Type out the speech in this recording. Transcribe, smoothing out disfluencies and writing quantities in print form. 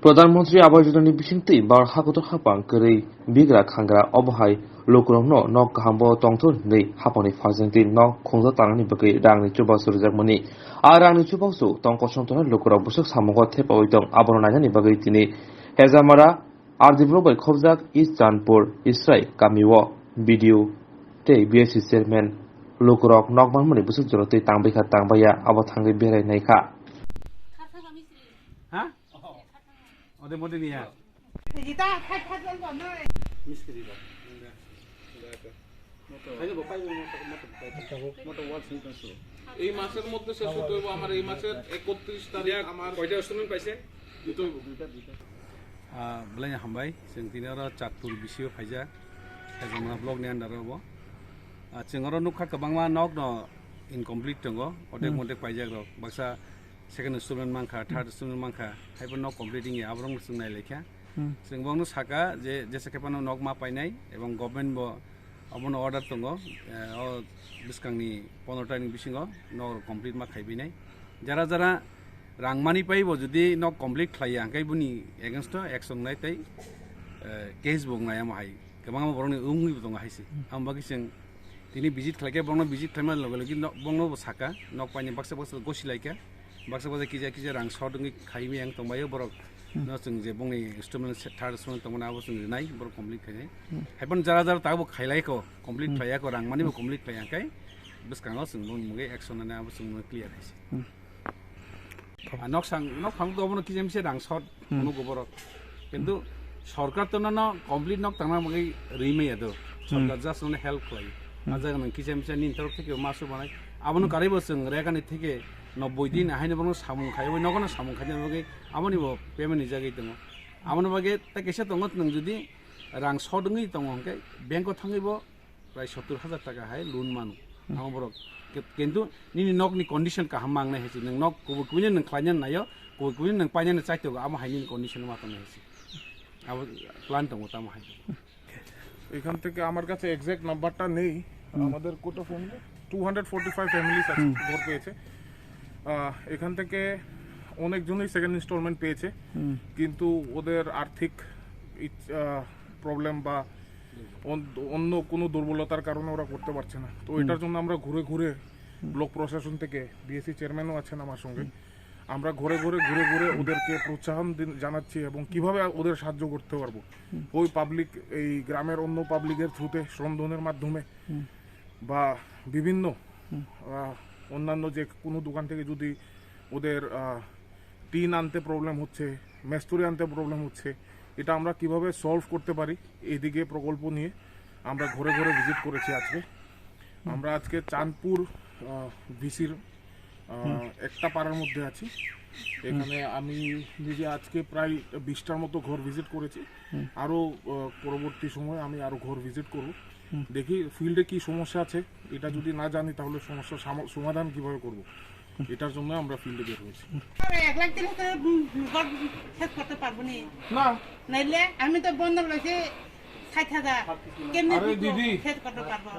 प्रधानमंत्री आवास योजना बिसिंगति बार हागोतो हापां गरै बिग्रा खांग्रा अबहाय लोकरमनो नक गाहामबो तंथो नै हापानि फाजोंति नक खुंजा तानानि बगै रांनि चुबासु रजाकमनि आ रांनि चुबासु तंको संतना लोकरा बुसक सामगो थेपावै दं आबरन नायनि बगै तिनि हेजामारा आरदिब्लो बै खबजाक इस्ट जानपुर इसराय गामिव BDO ते BAC चेयरमैन लोकरक नकमानमनि बुसक जरते तांबैखा तांबाया आबो थांगै बेराय नायखा ha 어디 모델이야 이따 탈탈 건 미스크리 봐 আগে বাপাই মতো ওয়াচ নিতেছো এই মাসের মধ্যে শেষ হতে হবে আমার এই মাসের 31 তারিখ আমার কয়টা স্টুডেন্ট পাইছে দুইটা বলাই হামবাই जों दिनारा चातुर बिसियो फाइजा हेजमा ब्लग नि आन्डाराव जोंरो नुखा गोबांमा नक न इनकमप्लीट दङ अदेक मदेक फाइजा र बाक्सा सेकेन्ड स्टुडेन्ट मांखा थार्ड स्टुडेन्ट मांखा हाइबो नक कमप्लीटिंग आब्रं जों नायलेखा जों बावनो साका जे जेसे केपानो नक मा पाइनाय एवं गभर्नमेन्ट बो अबनो अर्डार दङ बिस्कांनि 15 तानि बिसिङाव नक कमप्लीट मा खाइबिनाय जारा जारा रांमानि पाइबो जुदि नक कमप्लीट खाइ आंखाय बुनि एगेन्स्ट एक्सन नायतै केस बुंनाया माहाय गोबां बरनि उंगुइ दङ हाइसि आं बागि जों दिनै भिजिट खालायके बंनो भिजिट खालामना लगे लगे बंनो साका नक पाइनि बाक्सा बाक्सा गसिलायका बाक्सा बाक्सा किजा रां सदङै खाइमि आं तंबायो बरक न जों जे बुंनि स्टुडेन्ट थार्ड स्टुडेन्ट तंमोना आबो जों नाय बरक कमप्लीट खायनाय हाइबन जारा जारा ताबो खाइलायको कमप्लीट खायाको रांमानिबो कमप्लीट खायाखाय बिस्काङाव जों बुंनि मुगे एक्सन ना आबो जों क्लियर हाइसि नक खां दबनो किजेमसे रां सद नु गोबरक किन्तु सरकार तो न कमप्लीट नक तांना मगे रिमै यादो सरकार जास्ट न हेल्प खालाय आजा नों किजेमसे नि तरफ থেকে मासु बानाय आबनो कारिबो जों रेगानि থেকে 90 दिन आहायनो बनो सामुं खायबो नगनो सामुं खायनो मगे आबनिबो पेमेन्ट जागै दङ आबनो मगे ता केसे दङ नों जुदि रां सदङै दङ हंके बेंकआव थाङैबो प्राय 70,000 टाका हाय लोन मानु आं बरक किन्तु निनि नकनि कन्डिशन का हम मांगनाय हेसि नों नक कुबुकुनि नों खायनो नायो कुबुकुनि नों पाइनो चाइतो आम हायनि कन्डिशन मा तने हेसि अब प्लान दङ ताम हाय এখান থেকে আমার কাছে এক্সাক্ট নাম্বারটা নেই আমাদের কোটা ফোন 245 ফ্যামিলিজ আছে ঘর পেয়েছে এখান থেকে অনেকজনই সেকেন্ড ইনস্টলমেন্ট পেয়েছে কিন্তু ওদের আর্থিক প্রবলেম বা অন্য কোনো দুর্বলতার কারণে ওরা করতে পারছে না তো এটার জন্য আমরা ঘুরে ঘুরে ব্লক প্রশাসন থেকে বিএসসি চেয়ারম্যানও আছেন আমার সঙ্গে আমরা ঘুরে ঘুরে ওদেরকে প্রোৎসাহন জানাচ্ছি এবং কিভাবে ওদের সাহায্য করতে পারবো ওই পাবলিক এই গ্রামের অন্য পাবলিকের থ্রুতে শ্রমদানের মাধ্যমে বা বিভিন্ন অন্যান্য যে কোনো দোকান থেকে যদি ওদের টিন আনতে প্রবলেম হচ্ছে মেস্তুরি আনতে প্রবলেম হচ্ছে এটা আমরা কিভাবে সলভ করতে পারি এইদিকে প্রকল্প নিয়ে আমরা ঘুরে ঘুরে ভিজিট করেছি আজকে আমরা আজকে চাঁদপুর ভিসির একটা পাড়ার মধ্যে আছি এখানে আমি নিজে আজকে প্রায় 20টার মতো ঘর ভিজিট করেছি আরও পরবর্তী সময় আমি আরও ঘর ভিজিট করব দেখি ফিল্ডে কি সমস্যা আছে এটা যদি না জানি তাহলে সমস্যার সমাধান কিভাবে করব এটার জন্য আমরা ফিল্ডে বের হয়েছি না নাইলে আমি তো বন্ধ রয়েছে 60,000 কেমনে দিদি শেষ করতে পারবো